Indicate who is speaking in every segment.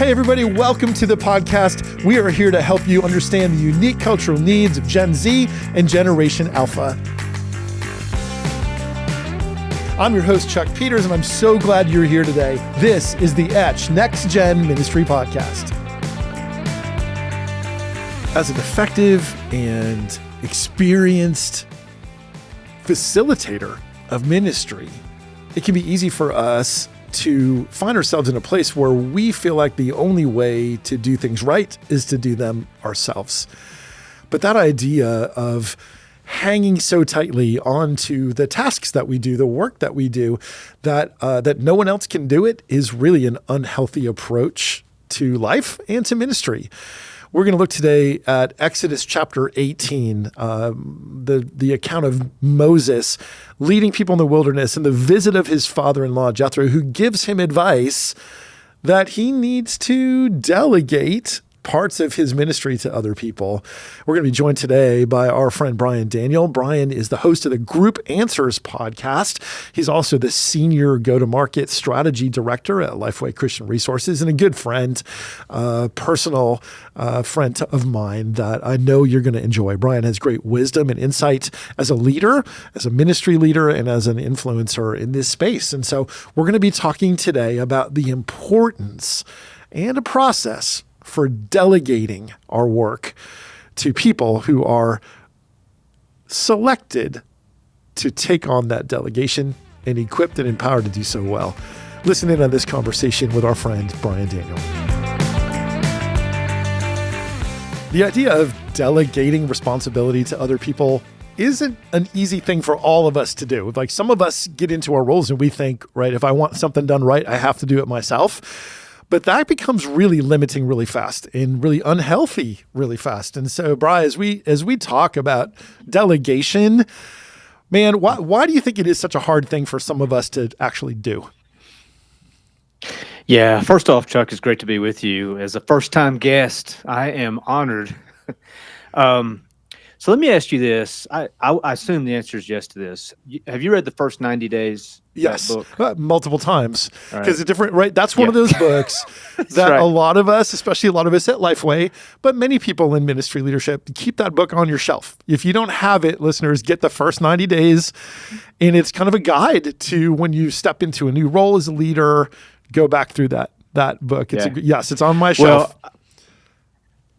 Speaker 1: Hey everybody, welcome to the podcast. We are here to help you understand the unique cultural needs of Gen Z and Generation Alpha. I'm your host, Chuck Peters, and I'm so glad you're here today. This is the Etch Next Gen Ministry Podcast. As an effective and experienced facilitator of ministry, it can be easy for us to find ourselves in a place where we feel like the only way to do things right is to do them ourselves. But that idea of hanging so tightly onto the tasks that we do, the work that we do, that no one else can do it is really an unhealthy approach to life and to ministry. We're going to look today at Exodus chapter 18, the account of Moses leading people in the wilderness and the visit of his father-in-law, Jethro, who gives him advice that he needs to delegate parts of his ministry to other people. We're going to be joined today by our friend Brian Daniel. Brian is the host of the Group Answers podcast. He's also the senior go-to-market strategy director at Lifeway Christian Resources and a good friend, personal friend of mine that I know you're going to enjoy. Brian has great wisdom and insight as a leader, as a ministry leader, and as an influencer in this space. And so we're going to be talking today about the importance and a process for delegating our work to people who are selected to take on that delegation and equipped and empowered to do so well. Listen in on this conversation with our friend, Brian Daniel. The idea of delegating responsibility to other people isn't an easy thing for all of us to do. Like some of us get into our roles and we think, right, if I want something done right, I have to do it myself. But that becomes really limiting really fast and really unhealthy really fast. And so, Brian, as we talk about delegation, man, why do you think it is such a hard thing for some of us to actually do?
Speaker 2: Yeah, first off, Chuck, it's great to be with you. As a first-time guest, I am honored. So let me ask you this. I assume the answer is yes to this. Have you read the first 90 Days?
Speaker 1: Yes,
Speaker 2: book?
Speaker 1: Multiple times.
Speaker 2: Right.
Speaker 1: Because it's different, right? That's one of those books that
Speaker 2: right.
Speaker 1: A lot of us, especially a lot of us at Lifeway, but many people in ministry leadership, keep that book on your shelf. If you don't have it, listeners, get the first 90 days. And it's kind of a guide to when you step into a new role as a leader, go back through that book. It's on my shelf.
Speaker 2: Well,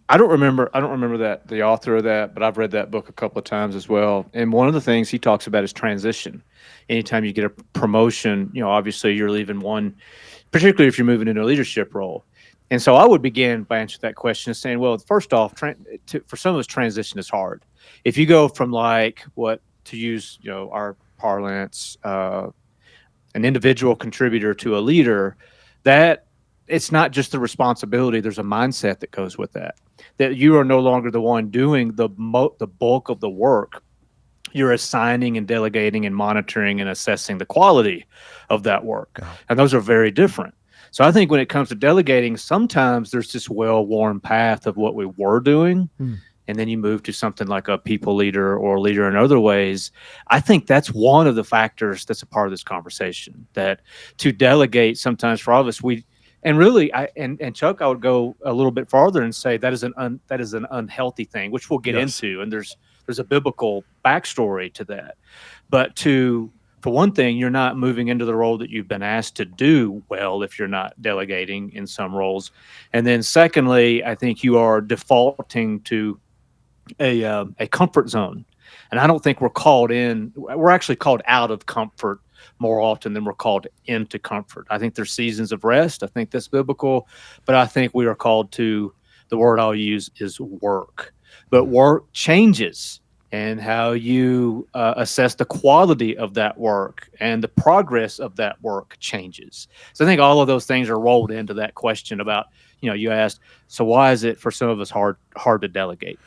Speaker 2: I don't remember that the author of that, but I've read that book a couple of times as well. And one of the things he talks about is transition. Anytime you get a promotion, obviously you're leaving one, particularly if you're moving into a leadership role. And so I would begin by answering that question saying, well, first off, for some of us, transition is hard. If you go from to use, our parlance, an individual contributor to a leader, that it's not just the responsibility, there's a mindset that goes with that you are no longer the one doing the bulk of the work. You're assigning and delegating and monitoring and assessing the quality of that work. Oh. And those are very different. So I think when it comes to delegating, sometimes there's this well-worn path of what we were doing, and then you move to something like a people leader or leader in other ways. I think that's one of the factors that's a part of this conversation, that to delegate sometimes for all of us, and Chuck, I would go a little bit farther and say that is an unhealthy thing, which we'll get into, and there's a biblical backstory to that. But for one thing, you're not moving into the role that you've been asked to do well if you're not delegating in some roles. And then secondly, I think you are defaulting to a comfort zone. And I don't think we're actually called out of comfort more often than we're called into comfort. I think there's seasons of rest. I think that's biblical, but I think we are called to, the word I'll use is work. But work changes, and how you assess the quality of that work and the progress of that work changes. So I think all of those things are rolled into that question about, you asked, so why is it for some of us hard to delegate?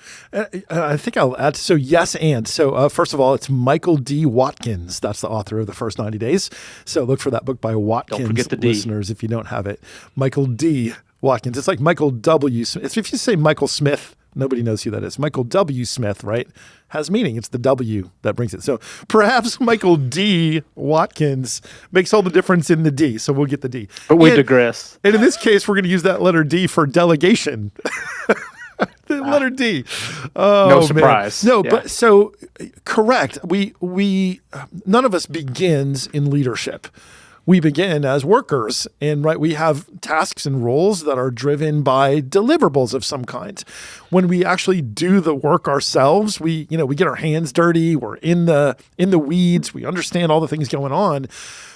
Speaker 1: I think I'll add, so yes and. So first of all, it's Michael D. Watkins. That's the author of The First 90 Days. So look for that book by Watkins,
Speaker 2: don't forget the D.
Speaker 1: Listeners, if you don't have it. Michael D. Watkins. It's like Michael W. Smith. If you say Michael Smith, Nobody knows who that is. Michael W. Smith, right? Has meaning. It's the W that brings it. So perhaps Michael D. Watkins makes all the difference in the D. So we'll get the D.
Speaker 2: But we digress.
Speaker 1: And in this case, we're going to use that letter D for delegation. The letter D. Oh,
Speaker 2: no surprise.
Speaker 1: Man. No, but so correct. We none of us begins in leadership. We begin as workers, and right, we have tasks and roles that are driven by deliverables of some kind. When we actually do the work ourselves, we get our hands dirty, we're in the weeds, we understand all the things going on.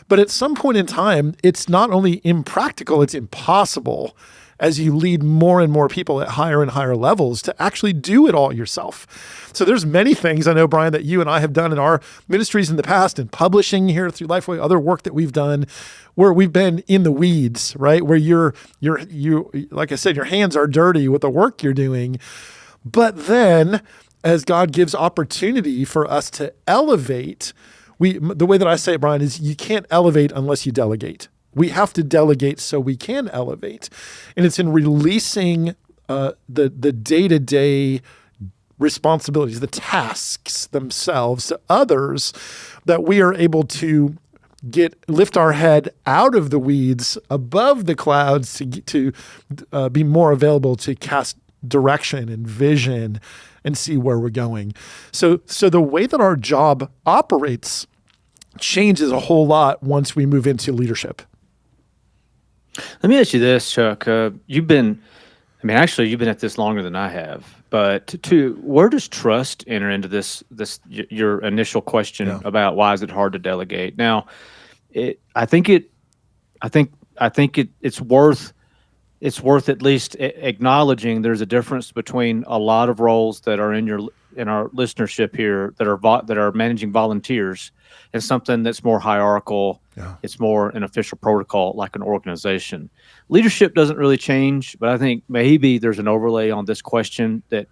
Speaker 1: But at some point in time, it's not only impractical, it's impossible as you lead more and more people at higher and higher levels to actually do it all yourself. So there's many things I know, Brian, that you and I have done in our ministries in the past and publishing here through Lifeway, other work that we've done where we've been in the weeds, right? Where you, like I said, your hands are dirty with the work you're doing. But then as God gives opportunity for us to elevate, the way that I say it, Brian, is you can't elevate unless you delegate. We have to delegate so we can elevate. And it's in releasing the day-to-day responsibilities, the tasks themselves to others that we are able to lift our head out of the weeds, above the clouds to be more available to cast direction and vision and see where we're going. So the way that our job operates changes a whole lot once we move into leadership.
Speaker 2: Let me ask you this, Chuck. You've been at this longer than I have. But where does trust enter into this your initial question about why is it hard to delegate? Now, I think it's worth at least acknowledging there's a difference between a lot of roles that are in our listenership here that are managing volunteers and something that's more hierarchical. Yeah. It's more an official protocol like an organization. Leadership doesn't really change, but I think maybe there's an overlay on this question that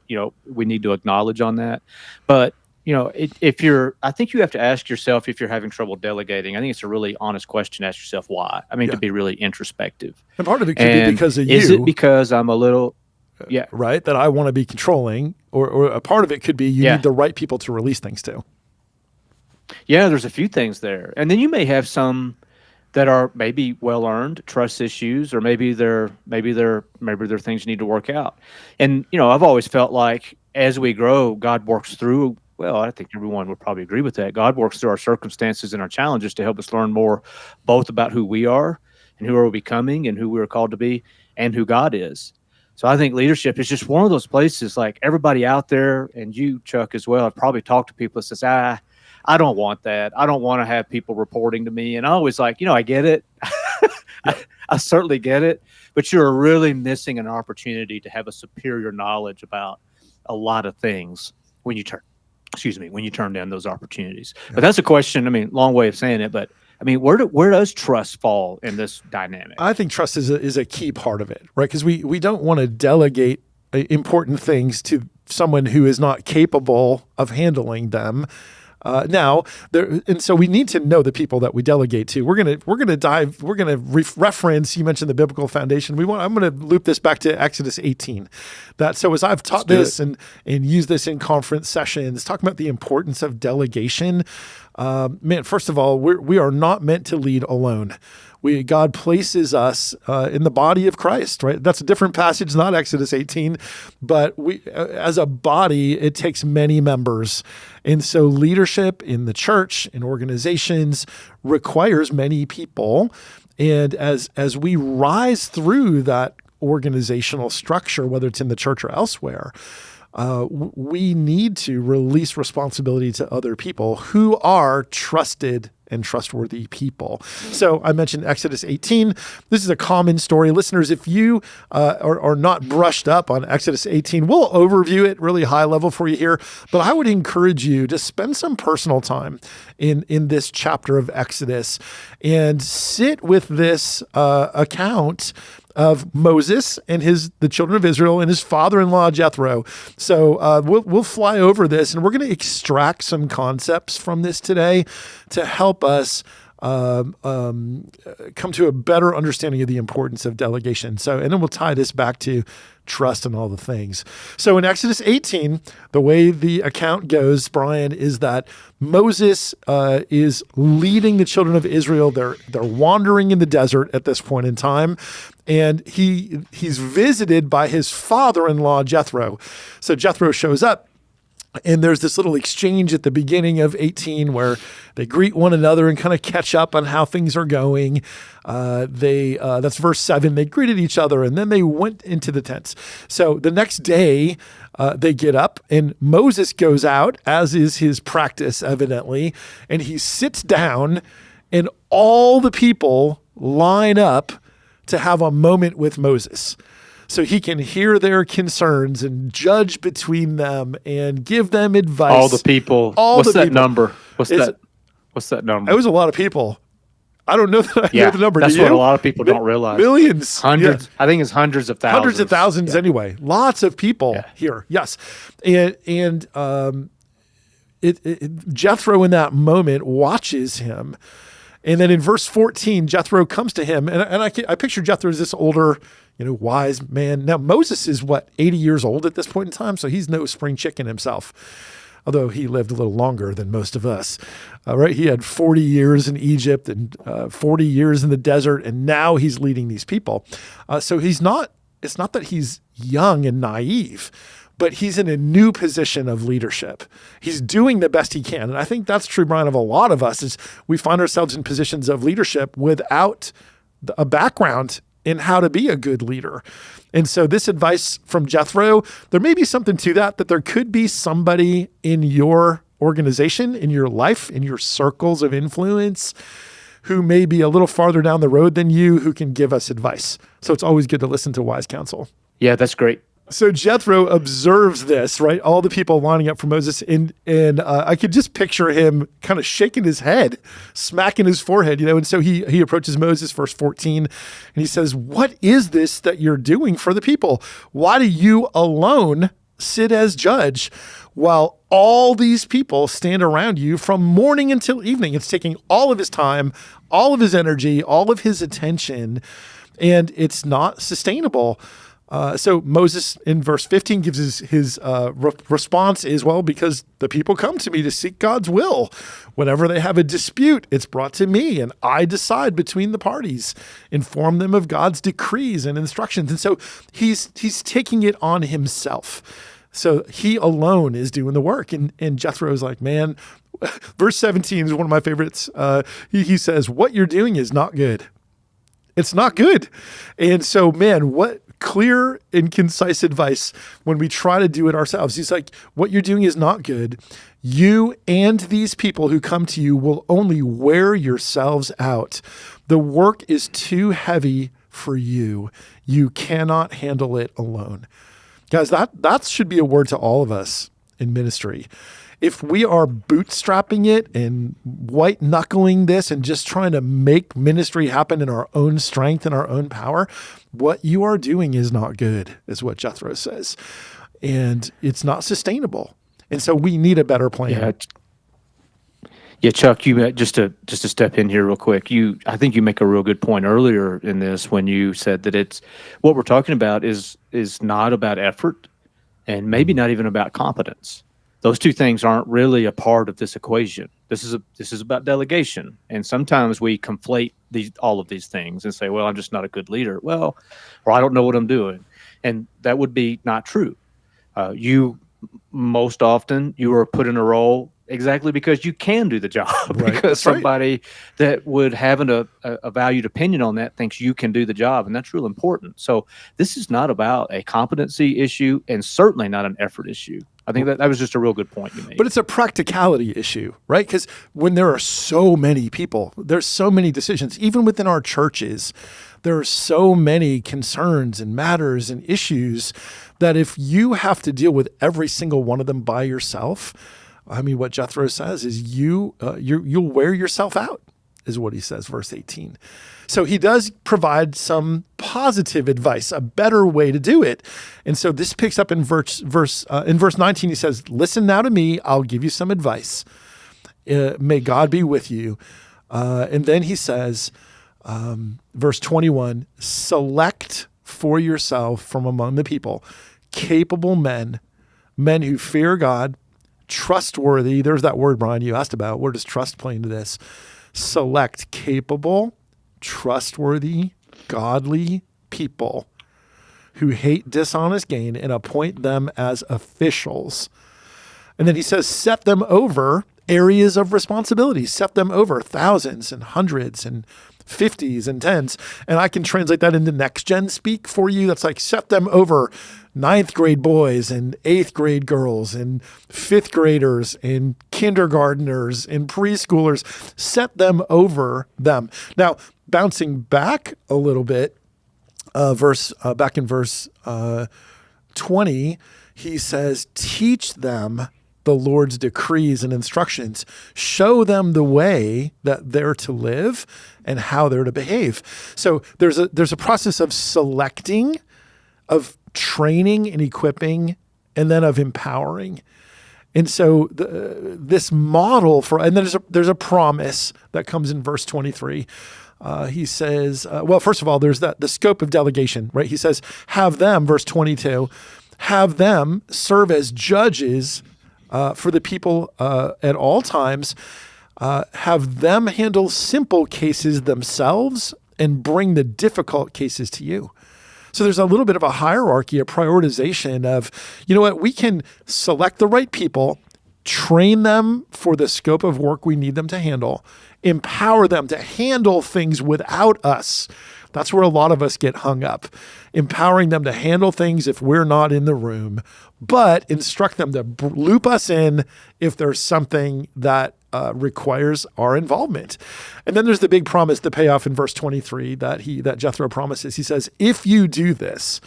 Speaker 2: we need to acknowledge on that. But I think you have to ask yourself if you're having trouble delegating. I think it's a really honest question to ask yourself why. I mean, to be really introspective.
Speaker 1: And part of it could be because of you.
Speaker 2: Is it because I'm a little,
Speaker 1: right, that I want to be controlling, or a part of it could be you need the right people to release things to.
Speaker 2: Yeah, there's a few things there. And then you may have some that are maybe well-earned trust issues, or maybe they're things you need to work out. And, I've always felt like as we grow, God works through, I think everyone would probably agree with that. God works through our circumstances and our challenges to help us learn more, both about who we are and who we're becoming and who we're called to be and who God is. So I think leadership is just one of those places, like everybody out there, and you, Chuck, as well, have probably talked to people that says, I don't want that. I don't want to have people reporting to me. And I always I get it. I certainly get it. But you're really missing an opportunity to have a superior knowledge about a lot of things when you turn down those opportunities. Yeah. But that's a question, long way of saying it, but where does trust fall in this dynamic?
Speaker 1: I think trust is a key part of it, right? Because we don't want to delegate important things to someone who is not capable of handling them. And so we need to know the people that we delegate to. We're gonna reference. You mentioned the biblical foundation. I'm gonna loop this back to Exodus 18. So as I've taught this and used this in conference sessions, talking about the importance of delegation. First of all, we are not meant to lead alone. God places us in the body of Christ, right? That's a different passage, not Exodus 18, but we, as a body, it takes many members. And so leadership in the church, in organizations, requires many people. And as we rise through that organizational structure, whether it's in the church or elsewhere, we need to release responsibility to other people who are trusted and trustworthy people. So I mentioned Exodus 18. This is a common story. Listeners, if you are not brushed up on Exodus 18, we'll overview it really high level for you here. But I would encourage you to spend some personal time in this chapter of Exodus and sit with this account of Moses and the children of Israel and his father-in-law Jethro. So we'll fly over this, and we're going to extract some concepts from this today to help us come to a better understanding of the importance of delegation. So, and then we'll tie this back to trust and all the things. So in Exodus 18, the way the account goes, Brian, is that Moses is leading the children of Israel. They're wandering in the desert at this point in time, and he's visited by his father-in-law, Jethro. So Jethro shows up. And there's this little exchange at the beginning of 18 where they greet one another and kind of catch up on how things are going. That's verse 7. They greeted each other and then they went into the tents. So the next day they get up and Moses goes out, as is his practice, evidently, and he sits down and all the people line up to have a moment with Moses. So he can hear their concerns and judge between them and give them advice.
Speaker 2: All the people. What's that number? What's that number?
Speaker 1: It was a lot of people. I don't know that I know the number.
Speaker 2: That's what a lot of people don't realize.
Speaker 1: Millions.
Speaker 2: Hundreds. Yeah. I think it's hundreds of thousands.
Speaker 1: Hundreds of thousands anyway. Lots of people here. Yes. And Jethro in that moment watches him. And then in verse 14, Jethro comes to him. And I picture Jethro as this older, wise man. Now, Moses is 80 years old at this point in time, so he's no spring chicken himself, although he lived a little longer than most of us, right? He had 40 years in Egypt and 40 years in the desert, and now he's leading these people. So it's not that he's young and naive, but he's in a new position of leadership. He's doing the best he can. And I think that's true, Brian, of a lot of us, is we find ourselves in positions of leadership without a background in how to be a good leader. And so this advice from Jethro, there may be something to that there could be somebody in your organization, in your life, in your circles of influence who may be a little farther down the road than you, who can give us advice. So it's always good to listen to wise counsel.
Speaker 2: Yeah, that's great.
Speaker 1: So Jethro observes this, right? All the people lining up for Moses. And I could just picture him kind of shaking his head, smacking his forehead, And so he approaches Moses, verse 14, and he says, "What is this that you're doing for the people? Why do you alone sit as judge while all these people stand around you from morning until evening?" It's taking all of his time, all of his energy, all of his attention, and it's not sustainable. So Moses in verse 15 gives his response is, well, because the people come to me to seek God's will. Whenever they have a dispute, it's brought to me and I decide between the parties, inform them of God's decrees and instructions. And so he's taking it on himself. So he alone is doing the work. And Jethro is like, man, verse 17 is one of my favorites. He says, what you're doing is not good. It's not good. And so, man, what clear and concise advice when we try to do it ourselves. He's like, what you're doing is not good. You and these people who come to you will only wear yourselves out. The work is too heavy for you. You cannot handle it alone. Guys, that should be a word to all of us in ministry. If we are bootstrapping it and white knuckling this and just trying to make ministry happen in our own strength and our own power, what you are doing is not good, is what Jethro says. And it's not sustainable. And so we need a better plan.
Speaker 2: Yeah, Chuck, you just to step in here real quick. I think you make a real good point earlier in this when you said that it's what we're talking about is not about effort and maybe not even about competence. Those two things aren't really a part of this equation. This is about delegation, and sometimes we conflate all of these things and say, "Well, I'm just not a good leader." Well, or I don't know what I'm doing, and that would be not true. Most often you are put in a role exactly because you can do the job, right. Because somebody that would have a valued opinion on that thinks you can do the job, and that's real important. So this is not about a competency issue, and certainly not an effort issue. I think that was just a real good point you made.
Speaker 1: But it's a practicality issue, right? Because when there are so many people, there's so many decisions, even within our churches, there are so many concerns and matters and issues that if you have to deal with every single one of them by yourself, I mean, what Jethro says is you'll wear yourself out, is what he says, verse 18. So he does provide some positive advice, a better way to do it. And so this picks up in verse 19. He says, "Listen now to me. I'll give you some advice. May God be with you. And then he says, verse 21, select for yourself from among the people capable men, men who fear God, trustworthy. There's that word, Brian, you asked about. Where does trust play into this? Select capable, trustworthy, godly people who hate dishonest gain and appoint them as officials. And then he says, set them over areas of responsibility, set them over thousands and hundreds and 50s and 10s. And I can translate that into next gen speak for you. That's like set them over ninth grade boys and eighth grade girls and fifth graders and kindergartners and preschoolers. Set them over them. Now, bouncing back a little bit, back in verse 20, he says, teach them the Lord's decrees and instructions, show them the way that they're to live and how they're to behave. So there's a process of selecting, of training and equipping, and then of empowering. And so this model and then there's a promise that comes in verse 23. He says, well, first of all, there's the scope of delegation, right? He says, have them, verse 22, have them serve as judges for the people at all times, have them handle simple cases themselves and bring the difficult cases to you. So there's a little bit of a hierarchy, a prioritization of, you know what, we can select the right people, train them for the scope of work we need them to handle, empower them to handle things without us. That's where a lot of us get hung up. Empowering them to handle things if we're not in the room, but instruct them to loop us in if there's something that requires our involvement. And then there's the big promise, the payoff in verse 23 that Jethro promises. He says, if you do this,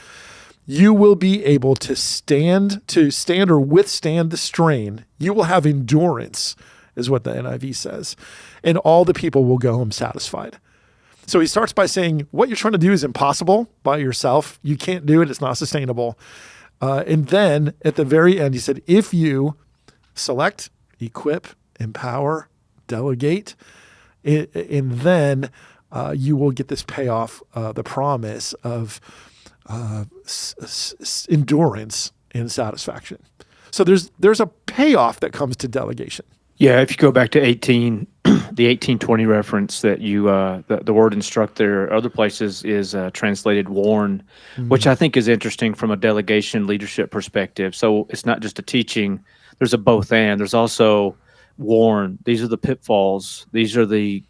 Speaker 1: you will be able to stand or withstand the strain. You will have endurance, is what the NIV says. And all the people will go home satisfied. So he starts by saying, what you're trying to do is impossible by yourself. You can't do it. It's not sustainable. And then at the very end, he said, if you select, equip, empower, delegate, and then you will get this payoff, the promise of endurance and satisfaction. So there's a payoff that comes to delegation.
Speaker 2: Yeah, if you go back to the 1820 reference that you, the word instruct there, other places is translated warn, which I think is interesting from a delegation leadership perspective. So it's not just a teaching, there's a both and. There's also warn. These are the pitfalls. These are the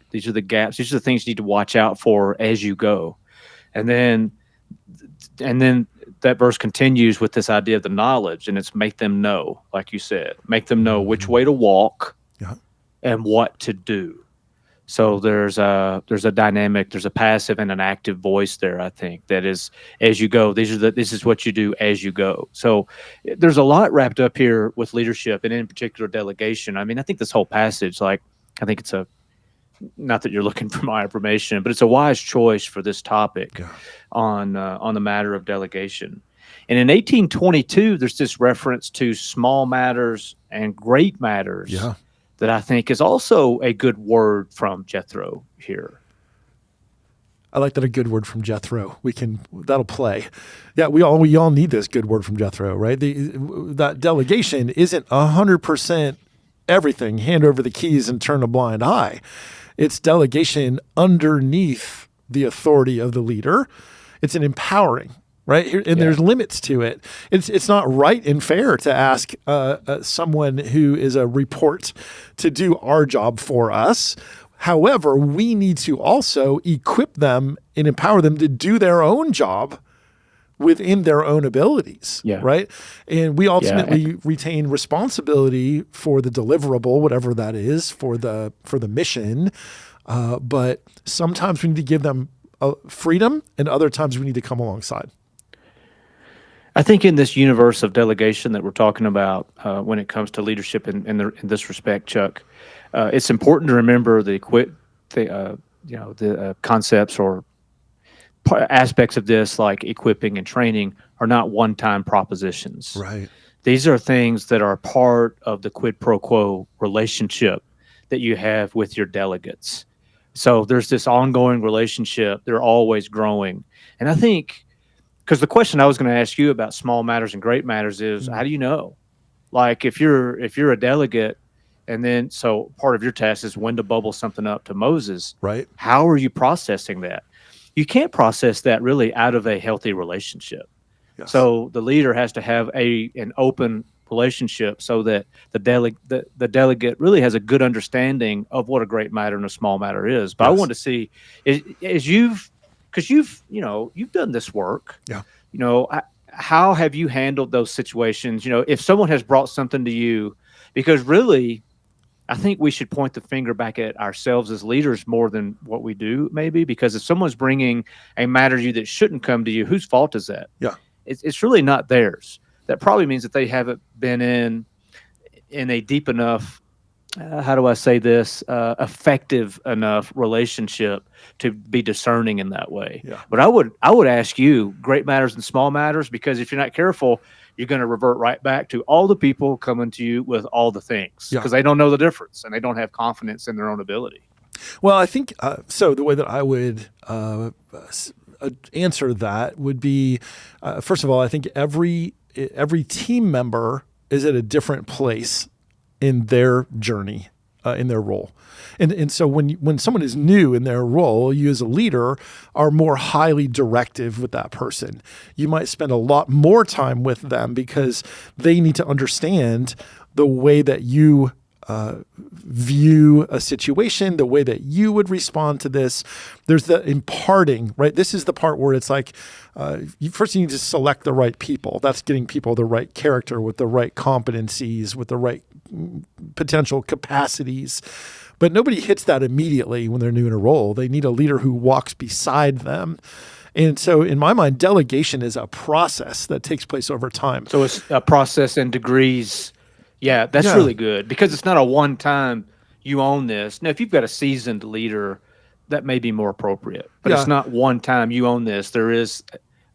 Speaker 2: gaps. These are the things you need to watch out for as you go. And then that verse continues with this idea of the knowledge, and it's make them know, like you said, make them know which way to walk and what to do. So there's a dynamic, there's a passive and an active voice there, I think, that is as you go. This is what you do as you go. So there's a lot wrapped up here with leadership and in particular delegation. I mean, I think this whole passage, I think it's not that you're looking for my information, but it's a wise choice for this topic on the matter of delegation. And in 1822, there's this reference to small matters and great matters that I think is also a good word from Jethro here.
Speaker 1: I like that, a good word from Jethro. That'll play. Yeah, we all need this good word from Jethro, right? That delegation isn't 100% everything, hand over the keys and turn a blind eye. It's delegation underneath the authority of the leader. It's an empowering, right? And there's limits to it. It's not right and fair to ask someone who is a report to do our job for us. However, we need to also equip them and empower them to do their own job within their own abilities, right? And we ultimately retain responsibility for the deliverable, whatever that is, for the mission. But sometimes we need to give them freedom, and other times we need to come alongside.
Speaker 2: I think in this universe of delegation that we're talking about, when it comes to leadership in this respect, Chuck, it's important to remember the concepts or aspects of this, like equipping and training, are not one-time propositions.
Speaker 1: Right.
Speaker 2: These are things that are part of the quid pro quo relationship that you have with your delegates. So there's this ongoing relationship. They're always growing. And I think, because the question I was going to ask you about small matters and great matters is, how do you know? Like if you're a delegate, and then so part of your task is when to bubble something up to Moses.
Speaker 1: Right.
Speaker 2: How are you processing that? You can't process that really out of a healthy relationship.
Speaker 1: Yes.
Speaker 2: So the leader has to have an open relationship so that the delegate really has a good understanding of what a great matter and a small matter is. But I want to see because you've done this work.
Speaker 1: Yeah.
Speaker 2: How have you handled those situations? If someone has brought something to you, because really, I think we should point the finger back at ourselves as leaders more than what we do, maybe, because if someone's bringing a matter to you that shouldn't come to you, whose fault is that?
Speaker 1: Yeah.
Speaker 2: It's really not theirs. That probably means that they haven't been in a deep enough, how do I say this, effective enough relationship to be discerning in that way.
Speaker 1: Yeah.
Speaker 2: But I would ask you, great matters and small matters, because if you're not careful, you're going to revert right back to all the people coming to you with all the things, because they don't know the difference and they don't have confidence in their own ability.
Speaker 1: Well, I think so. The way that I would answer that would be, first of all, I think every team member is at a different place in their journey, in their role. And so when someone is new in their role, you as a leader are more highly directive with that person. You might spend a lot more time with them because they need to understand the way that you view a situation, the way that you would respond to this. There's the imparting, right? This is the part where it's like, first you need to select the right people. That's getting people the right character with the right competencies, with the right potential capacities. But nobody hits that immediately when they're new in a role. They need a leader who walks beside them. And so in my mind, delegation is a process that takes place over time.
Speaker 2: So it's a process in degrees. Yeah, that's really good, because it's not a one-time you own this. Now, if you've got a seasoned leader, that may be more appropriate. But it's not one time you own this. There is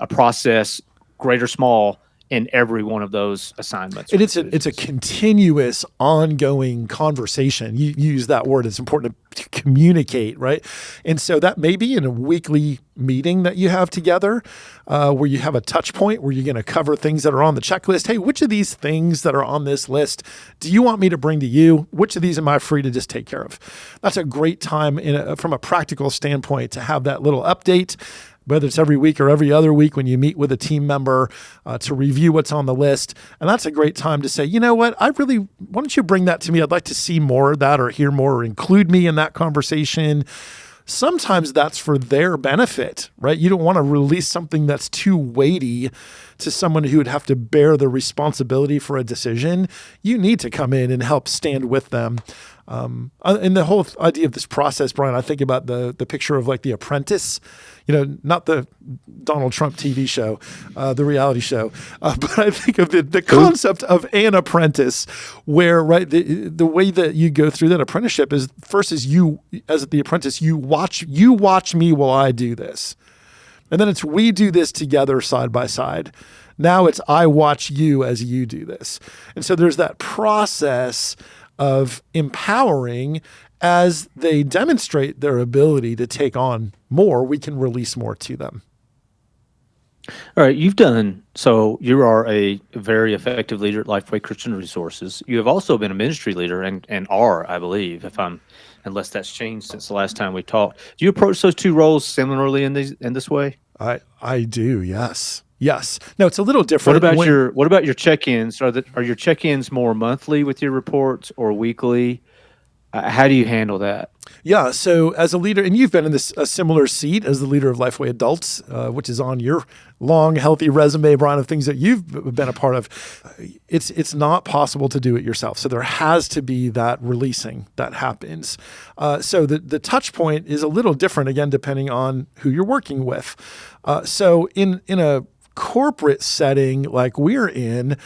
Speaker 2: a process, great or small, in every one of those assignments.
Speaker 1: And it's a continuous, ongoing conversation. You use that word. It's important to communicate, right? And so that may be in a weekly meeting that you have together, where you have a touch point where you're going to cover things that are on the checklist. Hey, which of these things that are on this list do you want me to bring to you? Which of these am I free to just take care of? That's a great time from a practical standpoint to have that little update, whether it's every week or every other week when you meet with a team member to review what's on the list. And that's a great time to say, you know what, why don't you bring that to me? I'd like to see more of that or hear more or include me in that conversation. Sometimes that's for their benefit, right? You don't want to release something that's too weighty to someone who would have to bear the responsibility for a decision. You need to come in and help stand with them. And the whole idea of this process, Brian, I think about the picture of like The Apprentice, not the Donald Trump TV show, the reality show, but I think of the concept of an apprentice, where right the way that you go through that apprenticeship is first is you as the apprentice, you watch me while I do this, and then it's we do this together side by side. Now it's I watch you as you do this, and so there's that process of empowering. As they demonstrate their ability to take on more, we can release more to them.
Speaker 2: All right, so you are a very effective leader at Lifeway Christian Resources. You have also been a ministry leader and are, I believe, unless that's changed since the last time we talked. Do you approach those two roles similarly in this way?
Speaker 1: I do, yes. Yes. No, it's a little different.
Speaker 2: What about your check-ins? Are your check-ins more monthly with your reports or weekly? How do you handle that?
Speaker 1: Yeah. So as a leader, and you've been in a similar seat as the leader of Lifeway Adults, which is on your long, healthy resume, Brian, of things that you've been a part of. It's not possible to do it yourself. So there has to be that releasing that happens. So the touch point is a little different, again, depending on who you're working with. So in a corporate setting like we're in,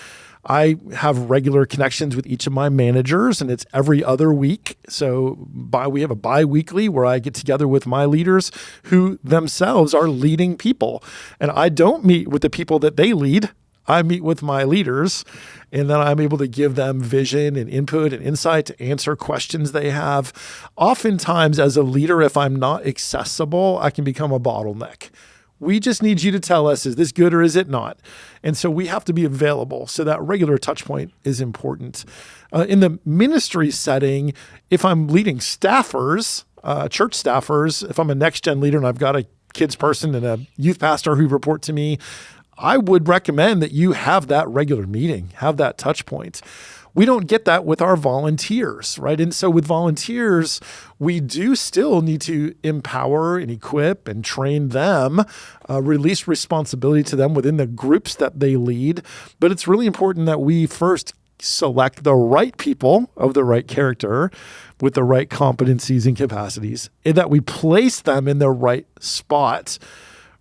Speaker 1: I have regular connections with each of my managers, and it's every other week. So we have a bi-weekly where I get together with my leaders who themselves are leading people. And I don't meet with the people that they lead. I meet with my leaders, and then I'm able to give them vision and input and insight to answer questions they have. Oftentimes, as a leader, if I'm not accessible, I can become a bottleneck. We just need you to tell us, is this good or is it not? And so we have to be available. So that regular touch point is important. In the ministry setting, if I'm leading staffers, church staffers, if I'm a next gen leader and I've got a kids person and a youth pastor who report to me, I would recommend that you have that regular meeting, have that touch point. We don't get that with our volunteers, right? And so with volunteers, we do still need to empower and equip and train them, release responsibility to them within the groups that they lead. But it's really important that we first select the right people of the right character with the right competencies and capacities, and that we place them in the right spot.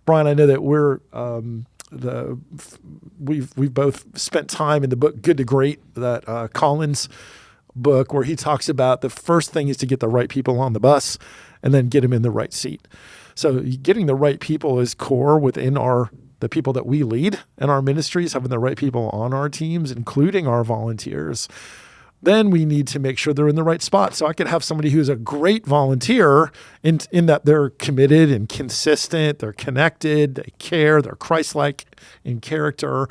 Speaker 1: Brian, I know that we've both spent time in the book Good to Great, that Collins book, where he talks about the first thing is to get the right people on the bus and then get them in the right seat. So getting the right people is core within the people that we lead in our ministries, having the right people on our teams, including our volunteers. Then we need to make sure they're in the right spot. So I could have somebody who's a great volunteer in that they're committed and consistent, they're connected, they care, they're Christ-like in character.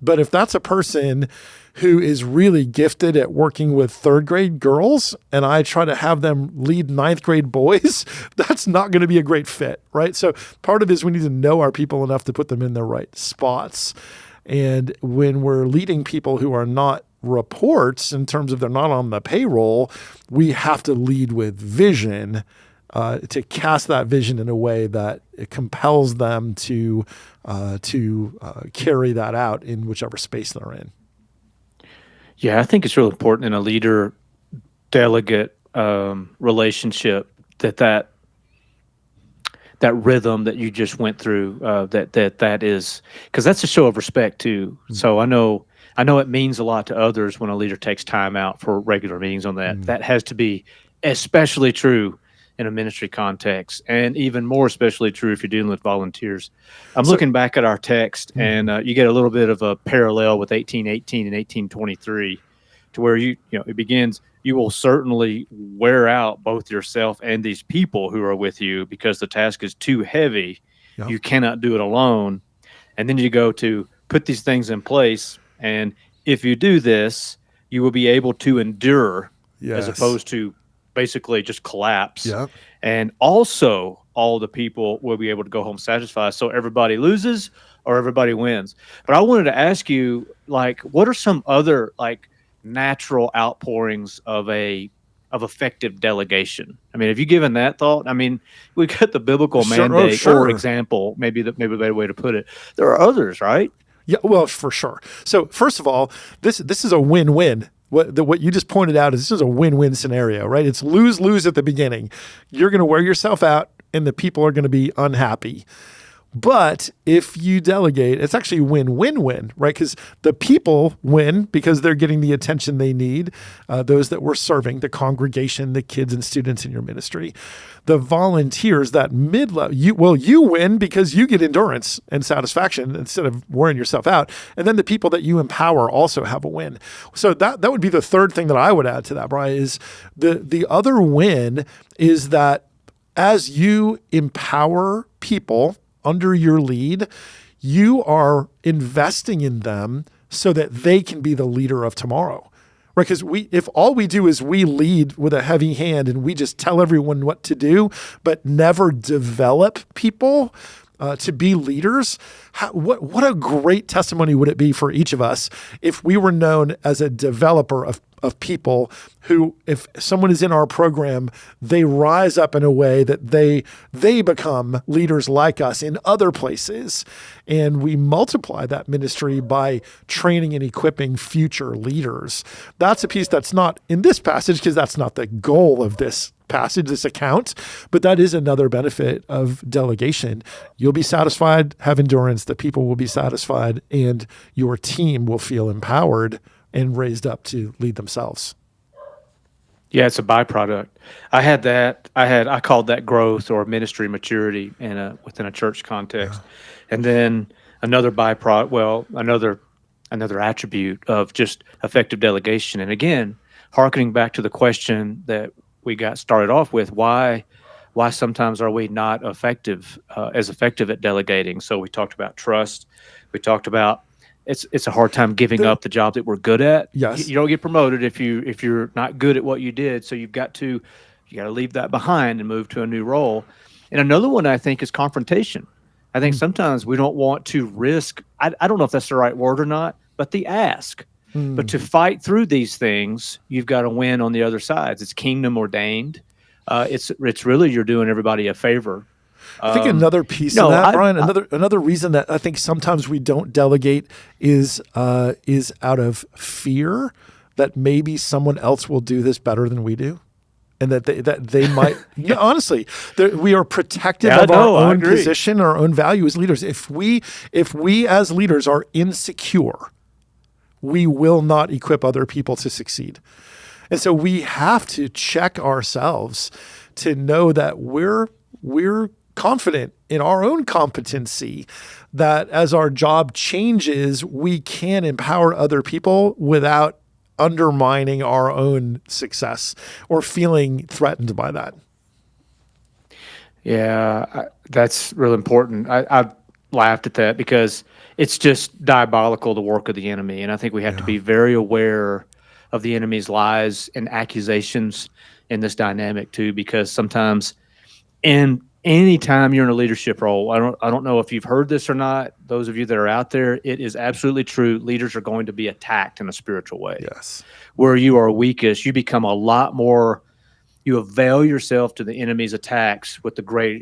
Speaker 1: But if that's a person who is really gifted at working with third grade girls and I try to have them lead ninth grade boys, that's not going to be a great fit, right? So part of it is we need to know our people enough to put them in the right spots. And when we're leading people who are not reports in terms of they're not on the payroll, we have to lead with vision to cast that vision in a way that it compels them to carry that out in whichever space they're in.
Speaker 2: Yeah, I think it's really important in a leader delegate relationship that rhythm that you just went through, that is, because that's a show of respect too. Mm-hmm. So I know it means a lot to others when a leader takes time out for regular meetings on that. Mm-hmm. That has to be especially true in a ministry context, and even more especially true if you're dealing with volunteers. I'm looking back at our text, mm-hmm. and you get a little bit of a parallel with 18:18 and 18:23, to where it begins, you will certainly wear out both yourself and these people who are with you because the task is too heavy. Yep. You cannot do it alone. And then you go to put these things in place. And if you do this, you will be able to endure, yes, as opposed to basically just collapse. Yep. And also all the people will be able to go home satisfied. So everybody loses or everybody wins. But I wanted to ask you, what are some other natural outpourings of effective delegation? I mean, have you given that thought? I mean, we got the biblical mandate or example, maybe a better way to put it. There are others, right?
Speaker 1: Yeah, well, for sure. So first of all, this is a win-win. What you just pointed out is this is a win-win scenario, right? It's lose-lose at the beginning. You're going to wear yourself out and the people are going to be unhappy. But if you delegate, it's actually win-win-win, right? Because the people win because they're getting the attention they need, those that we're serving, the congregation, the kids and students in your ministry. The volunteers, that mid-level, you win because you get endurance and satisfaction instead of wearing yourself out. And then the people that you empower also have a win. So that would be the third thing that I would add to that, Brian, is the other win is that as you empower people under your lead, you are investing in them so that they can be the leader of tomorrow, right? Because if all we do is we lead with a heavy hand and we just tell everyone what to do, but never develop people to be leaders, what a great testimony would it be for each of us if we were known as a developer of people who, if someone is in our program, they rise up in a way that they become leaders like us in other places. And we multiply that ministry by training and equipping future leaders. That's a piece that's not in this passage because that's not the goal of this passage, this account, but that is another benefit of delegation. You'll be satisfied, have endurance, the people will be satisfied, and your team will feel empowered and raised up to lead themselves.
Speaker 2: Yeah, it's a byproduct. I called that growth or ministry maturity within a church context. Yeah. And then another byproduct, another another attribute of just effective delegation. And again, hearkening back to the question that we got started off with, why sometimes are we not as effective at delegating? So we talked about trust. We talked about it's a hard time giving
Speaker 1: There,
Speaker 2: up the job that we're good at.
Speaker 1: yes.
Speaker 2: You don't get promoted if you're not good at what you did. So you got to leave that behind and move to a new role. And another one I think is confrontation. I think
Speaker 1: Mm,
Speaker 2: sometimes we don't want to risk. I don't know if that's the right word or not, but the ask. But
Speaker 1: mm.
Speaker 2: to fight through these things, you've got to win on the other sides. It's kingdom ordained. It's really you're doing everybody a favor.
Speaker 1: I think
Speaker 2: Um,
Speaker 1: another piece of
Speaker 2: no,
Speaker 1: that,
Speaker 2: I,
Speaker 1: Brian,
Speaker 2: I
Speaker 1: another reason that I think sometimes we don't delegate is out of fear that maybe someone else will do this better than we do, and that they might. Yeah, honestly, we are protective
Speaker 2: yeah,
Speaker 1: of our
Speaker 2: no, I
Speaker 1: own
Speaker 2: agree.
Speaker 1: position, our own value as leaders. If we as leaders are insecure, we will not equip other people to succeed. And so we have to check ourselves to know that we're confident in our own competency, that as our job changes, we can empower other people without undermining our own success or feeling threatened by that.
Speaker 2: Yeah, that's real important. I laughed at that because it's just diabolical, the work of the enemy. And I think we have to
Speaker 1: Yeah.
Speaker 2: be very aware of the enemy's lies and accusations in this dynamic too, because sometimes in any time you're in a leadership role, I don't know if you've heard this or not. Those of you that are out there, it is absolutely true. Leaders are going to be attacked in a spiritual way.
Speaker 1: Yes.
Speaker 2: Where you are weakest, you become a lot more, you avail yourself to the enemy's attacks with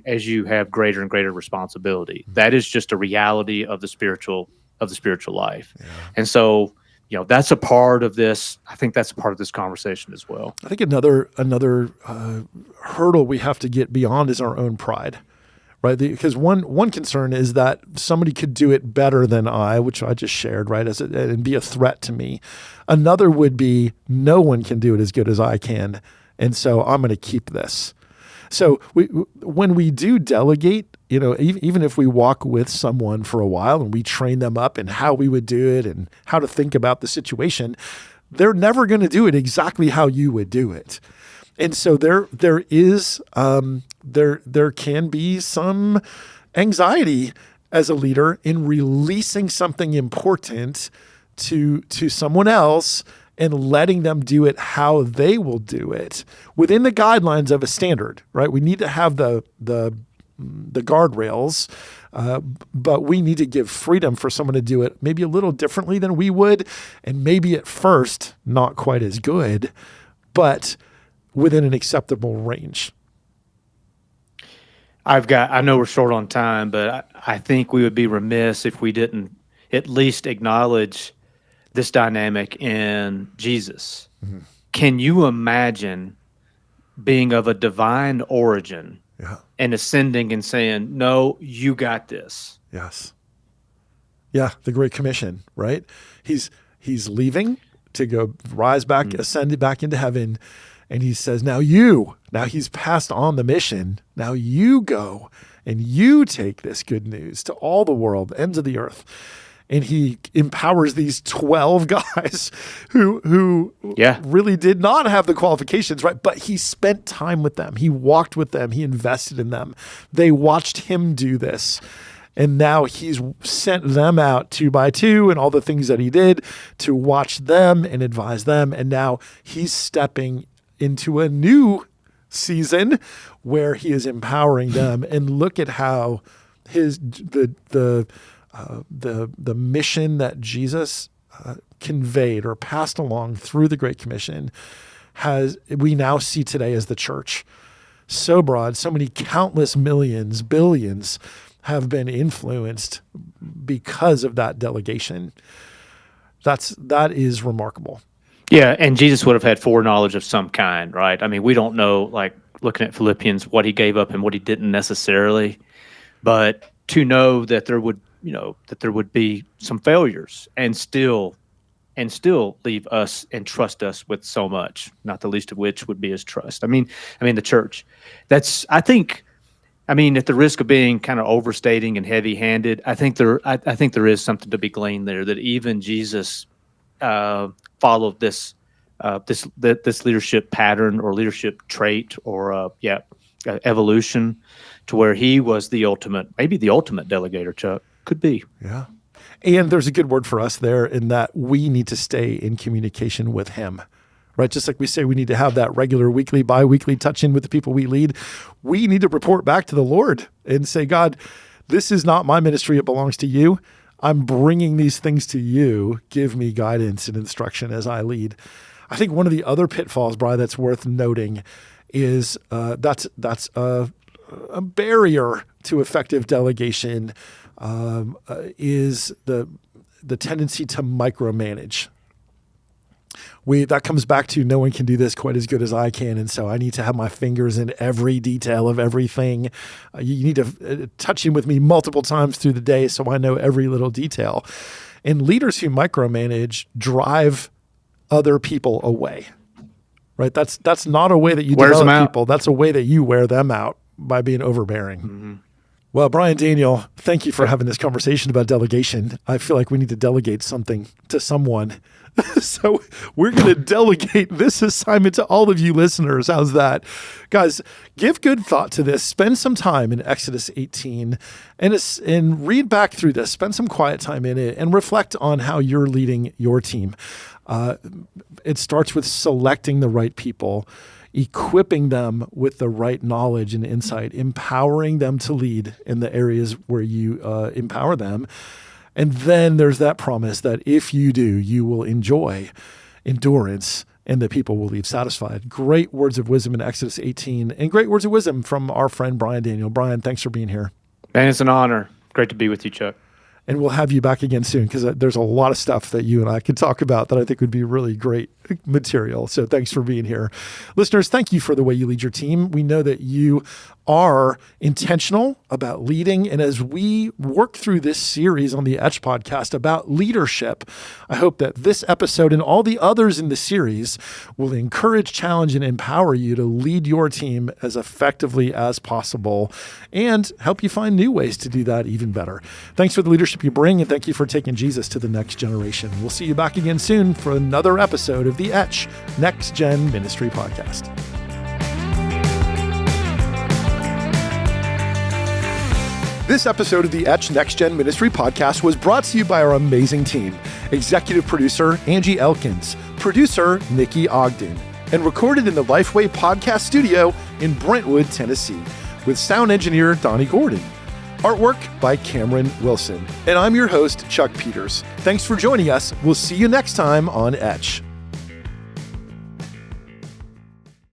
Speaker 2: as you have greater and greater responsibility. That is just a reality of the spiritual life.
Speaker 1: Yeah.
Speaker 2: And so, that's a part of this. I think that's a part of this conversation as well.
Speaker 1: I think another hurdle we have to get beyond is our own pride, right? Because one concern is that somebody could do it better than I, which I just shared, right, and be a threat to me. Another would be no one can do it as good as I can, and so I'm going to keep this. So when we do delegate, even if we walk with someone for a while and we train them up in how we would do it and how to think about the situation, they're never going to do it exactly how you would do it. And so there can be some anxiety as a leader in releasing something important to someone else and letting them do it how they will do it within the guidelines of a standard, right? We need to have the guardrails, but we need to give freedom for someone to do it maybe a little differently than we would, and maybe at first not quite as good, but within an acceptable range.
Speaker 2: I know we're short on time, but I think we would be remiss if we didn't at least acknowledge this dynamic in Jesus.
Speaker 1: Mm-hmm.
Speaker 2: Can you imagine being of a divine origin
Speaker 1: Yeah.
Speaker 2: and ascending and saying, "No, you got this"?
Speaker 1: Yes. Yeah. The Great Commission, right? He's leaving to go rise back, ascend back into heaven. And he says, now he's passed on the mission. Now you go and you take this good news to all the world, ends of the earth. And he empowers these 12 guys who really did not have the qualifications, right? But he spent time with them. He walked with them. He invested in them. They watched him do this. And now he's sent them out 2 by 2 and all the things that he did to watch them and advise them. And now he's stepping into a new season where he is empowering them. And look at how the mission that Jesus conveyed or passed along through the Great Commission we now see today as the church. So broad, so many countless millions, billions have been influenced because of that delegation. That is remarkable.
Speaker 2: Yeah, and Jesus would have had foreknowledge of some kind, right? I mean, we don't know, like looking at Philippians, what he gave up and what he didn't necessarily, but to know that there would be some failures and still leave us and trust us with so much, not the least of which would be his trust. I mean the church. I think I mean, at the risk of being kind of overstating and heavy-handed, I think there is something to be gleaned there, that even Jesus followed this leadership pattern or leadership trait or evolution, to where he was maybe the ultimate delegator. Chuck, could be.
Speaker 1: Yeah. And there's a good word for us there in that we need to stay in communication with him, right? Just like we say, we need to have that regular weekly, bi-weekly touch-in with the people we lead. We need to report back to the Lord and say, God, this is not my ministry. It belongs to you. I'm bringing these things to you. Give me guidance and instruction as I lead. I think one of the other pitfalls, Brian, that's worth noting is that's a barrier to effective delegation is the tendency to micromanage. That comes back to no one can do this quite as good as I can, and so I need to have my fingers in every detail of everything. You need to touch in with me multiple times through the day so I know every little detail. And leaders who micromanage drive other people away, right? That's not a way that you develop people. That's a way that you wear them out by being overbearing. Mm-hmm. Well, Brian Daniel, thank you for having this conversation about delegation. I feel like we need to delegate something to someone. So we're going to delegate this assignment to all of you listeners. How's that? Guys, give good thought to this. Spend some time in Exodus 18 and read back through this. Spend some quiet time in it and reflect on how you're leading your team. It starts with selecting the right people, equipping them with the right knowledge and insight, empowering them to lead in the areas where you empower them. And then there's that promise that if you do, you will enjoy endurance and the people will leave satisfied. Great words of wisdom in Exodus 18 and great words of wisdom from our friend Brian Daniel. Brian, thanks for being here.
Speaker 2: Man, it's an honor. Great to be with you, Chuck.
Speaker 1: And we'll have you back again soon because there's a lot of stuff that you and I could talk about that I think would be really great material. So thanks for being here. Listeners, thank you for the way you lead your team. We know that you are intentional about leading. And as we work through this series on the Etch podcast about leadership, I hope that this episode and all the others in the series will encourage, challenge, and empower you to lead your team as effectively as possible and help you find new ways to do that even better. Thanks for the leadership you bring, and thank you for taking Jesus to the next generation. We'll see you back again soon for another episode of the Etch Next Gen Ministry Podcast. This episode of the Etch Next Gen Ministry Podcast was brought to you by our amazing team. Executive producer, Angie Elkins. Producer, Nikki Ogden. And recorded in the Lifeway podcast studio in Brentwood, Tennessee. With sound engineer, Donnie Gordon. Artwork by Cameron Wilson. And I'm your host, Chuck Peters. Thanks for joining us. We'll see you next time on Etch.